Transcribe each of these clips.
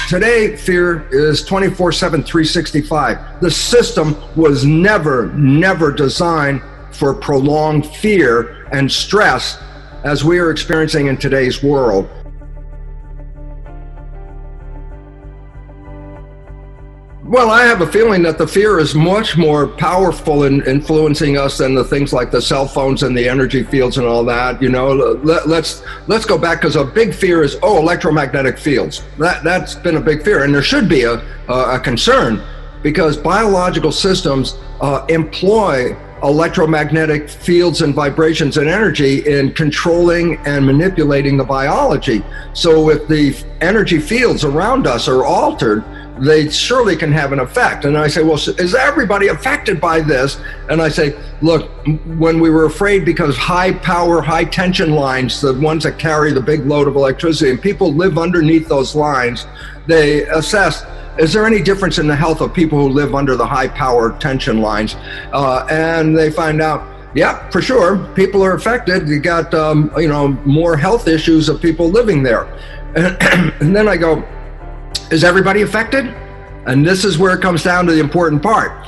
Today, fear is 24/7, 365. The system was never designed for prolonged fear and stress as we are experiencing in today's world. Well, I have a feeling that the fear is much more powerful in influencing us than the things like the cell phones and the energy fields and all that. You know, let's go back, because a big fear is, electromagnetic fields. That's been a big fear, and there should be a concern, because biological systems employ electromagnetic fields and vibrations and energy in controlling and manipulating the biology. So if the energy fields around us are altered, they surely can have an effect. And I say, well, is everybody affected by this? And I say, look, when we were afraid because high power, high tension lines, the ones that carry the big load of electricity, and people live underneath those lines, they assessed, is there any difference in the health of people who live under the high power tension lines? And they find out, yeah, for sure, people are affected. You got, more health issues of people living there. And then I go, is everybody affected? And this is where it comes down to the important part.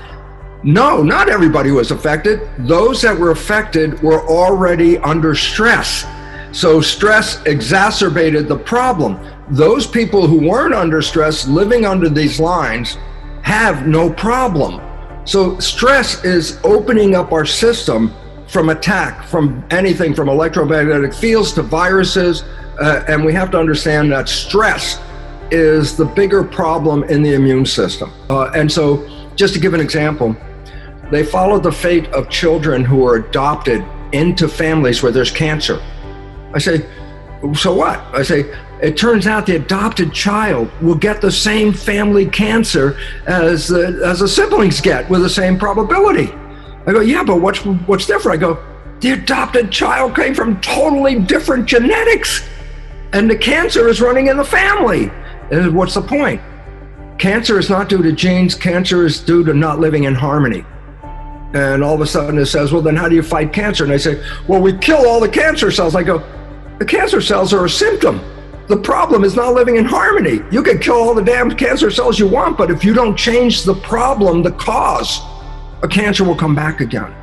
No, not everybody was affected. Those that were affected were already under stress. So stress exacerbated the problem. Those people who weren't under stress, living under these lines, have no problem. So stress is opening up our system from attack, from anything from electromagnetic fields to viruses, and we have to understand that stress is the bigger problem in the immune system. And so, just to give an example, they followed the fate of children who are adopted into families where there's cancer. I say, so what? I say, it turns out the adopted child will get the same family cancer as the siblings get, with the same probability. I go, yeah, but what's different? I go, the adopted child came from totally different genetics, and the cancer is running in the family. And what's the point? Cancer is not due to genes. Cancer is due to not living in harmony. And all of a sudden it says, well, then how do you fight cancer? And they say, well, we kill all the cancer cells. I go, the cancer cells are a symptom. The problem is not living in harmony. You can kill all the damn cancer cells you want, but if you don't change the problem, the cause, a cancer will come back again.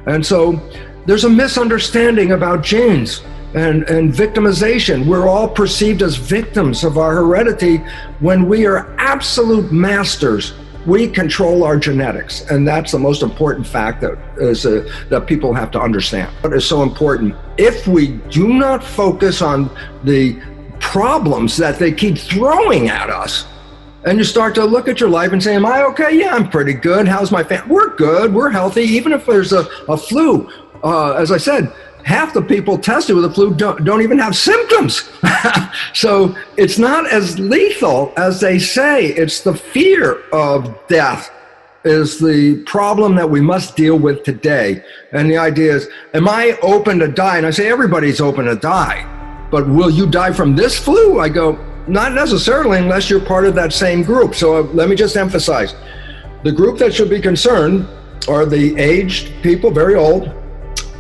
And so there's a misunderstanding about genes and victimization. We're all perceived as victims of our heredity when we are absolute masters. We control our genetics, and that's the most important fact that people have to understand. What is so important? If we do not focus on the problems that they keep throwing at us, and you start to look at your life and say, am I okay? Yeah, I'm pretty good. How's my family? We're good. We're healthy. Even if there's a flu, as I said, half the people tested with the flu don't even have symptoms. So it's not as lethal as they say. It's the fear of death is the problem that we must deal with today. And the idea is, am I open to die? And I say, everybody's open to die. But will you die from this flu? I go, not necessarily, unless you're part of that same group. So let me just emphasize, the group that should be concerned are the aged people, very old,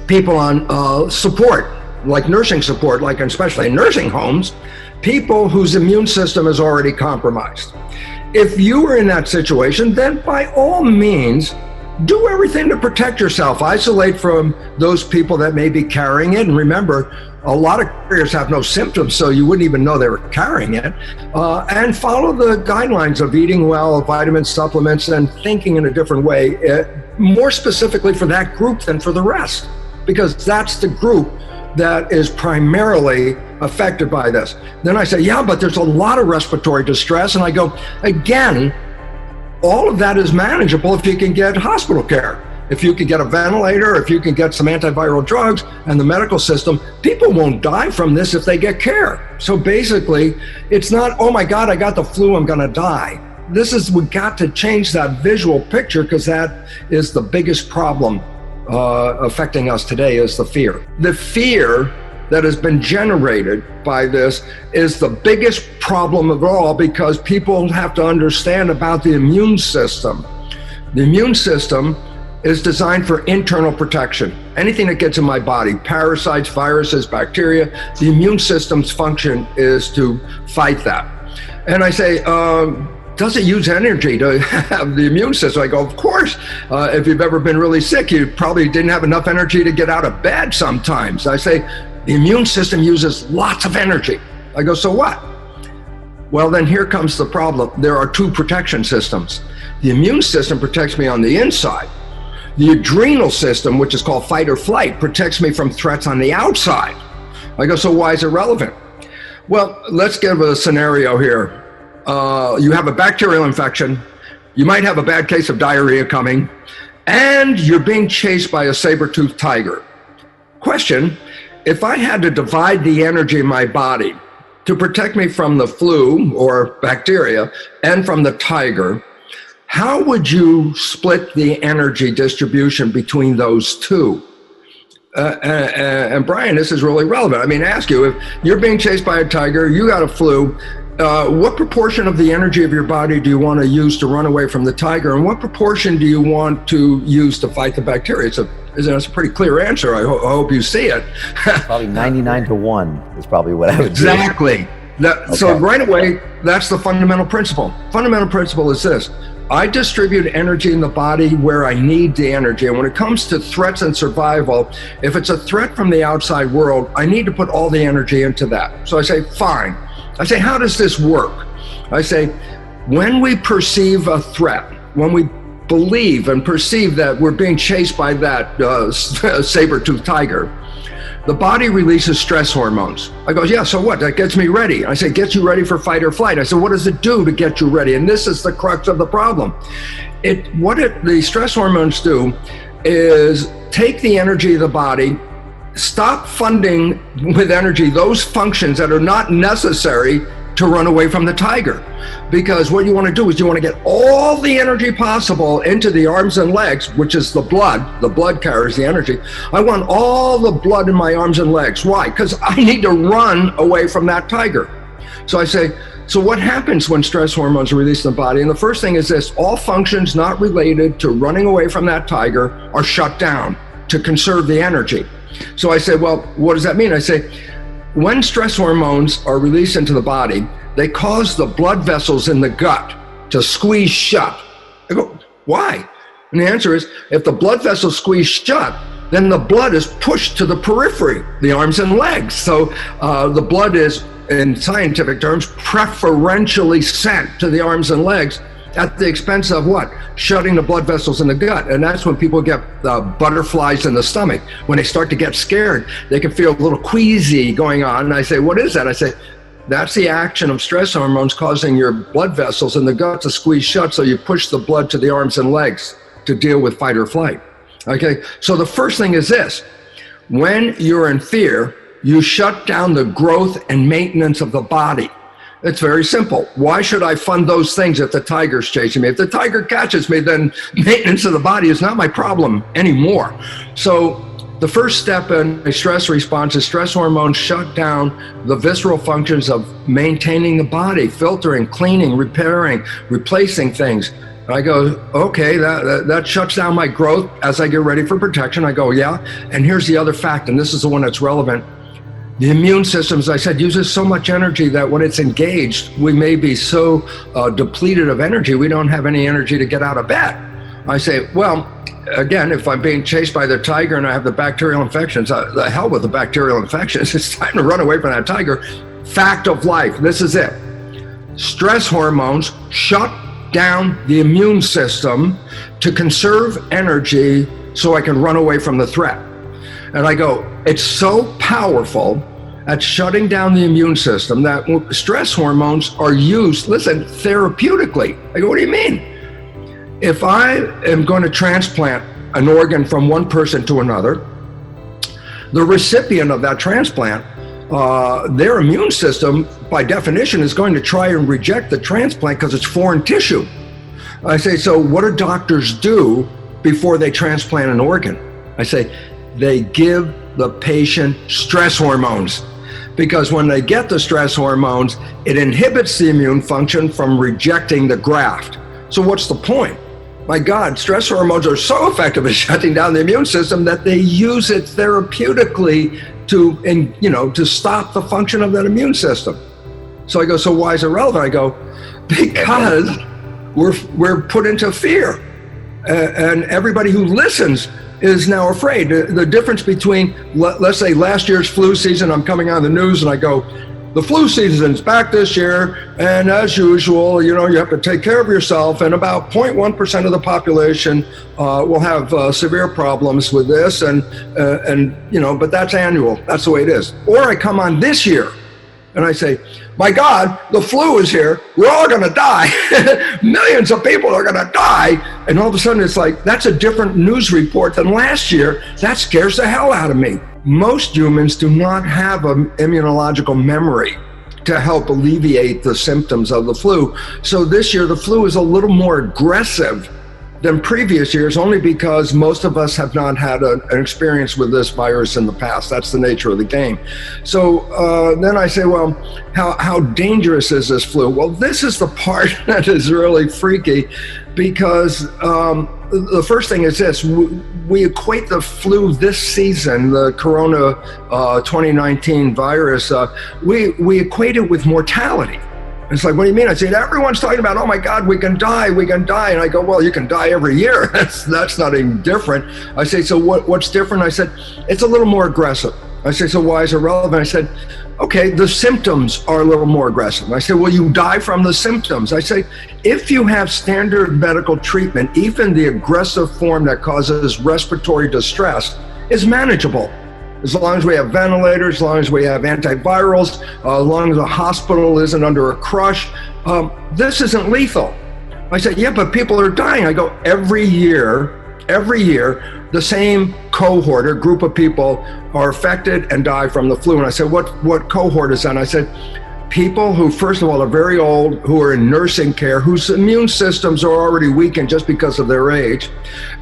people on support, like nursing support, like especially in nursing homes, people whose immune system is already compromised. If you are in that situation, then by all means, do everything to protect yourself. Isolate from those people that may be carrying it. And remember, a lot of carriers have no symptoms, so you wouldn't even know they were carrying it. And follow the guidelines of eating well, vitamins, supplements, and thinking in a different way, more specifically for that group than for the rest, because that's the group that is primarily affected by this. Then I say, yeah, but there's a lot of respiratory distress. And I go, again, all of that is manageable if you can get hospital care. If you can get a ventilator, if you can get some antiviral drugs and the medical system, people won't die from this if they get care. So basically, it's not, oh my God, I got the flu, I'm gonna die. We got to change that visual picture, because that is the biggest problem affecting us today, is the fear. The fear that has been generated by this is the biggest problem of all, because people have to understand about the immune system. The immune system is designed for internal protection. Anything that gets in my body, parasites, viruses, bacteria, the immune system's function is to fight that. And I say, does it use energy to have the immune system? I go, of course. If you've ever been really sick, you probably didn't have enough energy to get out of bed sometimes. I say, the immune system uses lots of energy. I go, so what? Well, then here comes the problem. There are two protection systems. The immune system protects me on the inside. The adrenal system, which is called fight or flight, protects me from threats on the outside. I go, so why is it relevant? Well, let's give a scenario here. You have a bacterial infection, you might have a bad case of diarrhea coming, and you're being chased by a saber-toothed tiger. Question, if I had to divide the energy in my body to protect me from the flu or bacteria and from the tiger, how would you split the energy distribution between those two? And Brian, this is really relevant. I mean, ask you, if you're being chased by a tiger, you got a flu, what proportion of the energy of your body do you want to use to run away from the tiger? And what proportion do you want to use to fight the bacteria? It's a pretty clear answer. I hope you see it. Probably 99-1 is probably what I would do. Exactly. So right away, that's the fundamental principle. Fundamental principle is this. I distribute energy in the body where I need the energy. And when it comes to threats and survival, if it's a threat from the outside world, I need to put all the energy into that. So I say, fine. I say, how does this work? I say, when we perceive a threat, when we believe and perceive that we're being chased by that saber-toothed tiger, the body releases stress hormones. I go, yeah, so what? That gets me ready. I say, gets you ready for fight or flight. I said, what does it do to get you ready? And this is the crux of the problem. The stress hormones do is take the energy of the body, stop funding with energy those functions that are not necessary to run away from the tiger. Because what you want to do is you want to get all the energy possible into the arms and legs, which is the blood. The blood carries the energy. I want all the blood in my arms and legs. Why? Because I need to run away from that tiger. So I say, so what happens when stress hormones are released in the body? And the first thing is this, all functions not related to running away from that tiger are shut down to conserve the energy. So I say, well, what does that mean? I say, when stress hormones are released into the body, they cause the blood vessels in the gut to squeeze shut. I go, why? And the answer is, if the blood vessels squeeze shut, then the blood is pushed to the periphery, the arms and legs. So the blood is, in scientific terms, preferentially sent to the arms and legs at the expense of what? Shutting the blood vessels in the gut. And that's when people get butterflies in the stomach. When they start to get scared, they can feel a little queasy going on. And I say, what is that? I say, that's the action of stress hormones causing your blood vessels in the gut to squeeze shut, so you push the blood to the arms and legs to deal with fight or flight. Okay, so the first thing is this. When you're in fear, you shut down the growth and maintenance of the body. It's very simple. Why should I fund those things if the tiger's chasing me? If the tiger catches me, then maintenance of the body is not my problem anymore. So the first step in a stress response is stress hormones shut down the visceral functions of maintaining the body, filtering, cleaning, repairing, replacing things. I go, okay, that shuts down my growth as I get ready for protection. I go, yeah. And here's the other fact, and this is the one that's relevant. The immune system, as I said, uses so much energy that when it's engaged, we may be so depleted of energy, we don't have any energy to get out of bed. I say, well, again, if I'm being chased by the tiger and I have the bacterial infections, the hell with the bacterial infections. It's time to run away from that tiger. Fact of life, this is it. Stress hormones shut down the immune system to conserve energy so I can run away from the threat. And I go, it's so powerful at shutting down the immune system that stress hormones are used, listen, therapeutically. I go, what do you mean? If I am going to transplant an organ from one person to another, the recipient of that transplant, their immune system, by definition, is going to try and reject the transplant because it's foreign tissue. I say, so what do doctors do before they transplant an organ? I say, they give the patient stress hormones. Because when they get the stress hormones, it inhibits the immune function from rejecting the graft. So what's the point? My God, stress hormones are so effective at shutting down the immune system that they use it therapeutically to stop the function of that immune system. So I go, so why is it relevant? I go, because we're put into fear. And everybody who listens is now afraid. The difference between, let's say, last year's flu season, I'm coming on the news and I go, the flu season's back this year, and as usual, you have to take care of yourself, and about 0.1% of the population will have severe problems with this, and but that's annual. That's the way it is. Or I come on this year, and I say, my God, the flu is here. We're all going to die. Millions of people are going to die. And all of a sudden, it's like, that's a different news report than last year. That scares the hell out of me. Most humans do not have an immunological memory to help alleviate the symptoms of the flu. So this year, the flu is a little more aggressive than previous years, only because most of us have not had an experience with this virus in the past. That's the nature of the game. So then I say, well, how dangerous is this flu? Well, this is the part that is really freaky, because the first thing is this: we equate the flu this season, the Corona 2019 virus, we equate it with mortality. It's like, what do you mean? I said, everyone's talking about, oh my God, we can die. And I go, well, you can die every year. That's not even different. I say, so what's different? I said, it's a little more aggressive. I say, so why is it relevant? I said, okay, the symptoms are a little more aggressive. I said, well, you die from the symptoms. I say, if you have standard medical treatment, even the aggressive form that causes respiratory distress is manageable. As long as we have ventilators, as long as we have antivirals, as long as the hospital isn't under a crush, this isn't lethal. I said, yeah, but people are dying. I go, every year, the same cohort or group of people are affected and die from the flu. And I said, what cohort is that? And I said, people who, first of all, are very old, who are in nursing care, whose immune systems are already weakened just because of their age.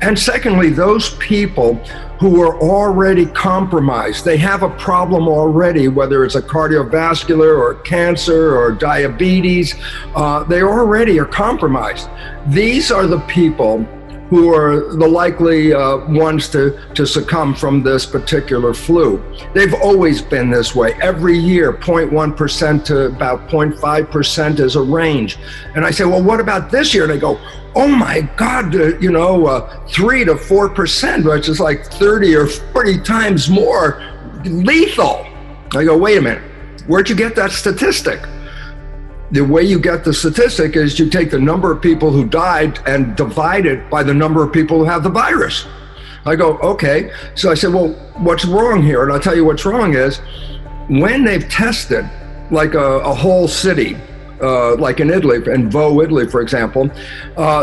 And secondly, those people who are already compromised. They have a problem already, whether it's a cardiovascular or cancer or diabetes, they already are compromised. These are the people who are the likely ones to succumb from this particular flu. They've always been this way. Every year, 0.1% to about 0.5% is a range. And I say, well, what about this year? And they go, oh my God, 3 to 4%, which is like 30 or 40 times more lethal. I go, wait a minute, where'd you get that statistic? The way you get the statistic is you take the number of people who died and divide it by the number of people who have the virus. I go, okay. So I said, well, what's wrong here? And I'll tell you what's wrong is when they've tested like a whole city, like in Italy, in Vo, Italy, for example,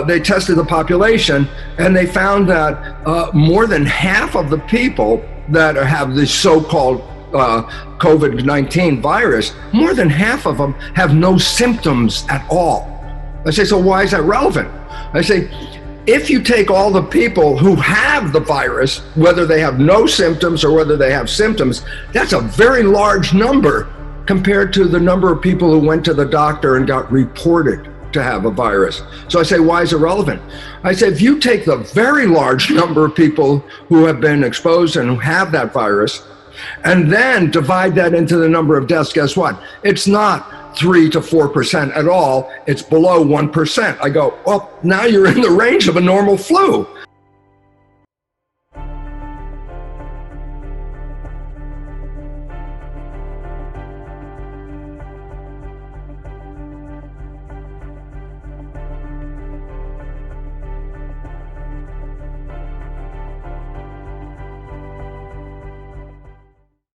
they tested the population and they found that more than half of the people that have the so-called COVID-19 virus, more than half of them have no symptoms at all. I say, so why is that relevant? I say, if you take all the people who have the virus, whether they have no symptoms or whether they have symptoms, that's a very large number compared to the number of people who went to the doctor and got reported to have a virus. So I say, why is it relevant? I say, if you take the very large number of people who have been exposed and who have that virus, and then divide that into the number of deaths, guess what? It's not 3 to 4% at all. It's below 1%. I go, well, now you're in the range of a normal flu.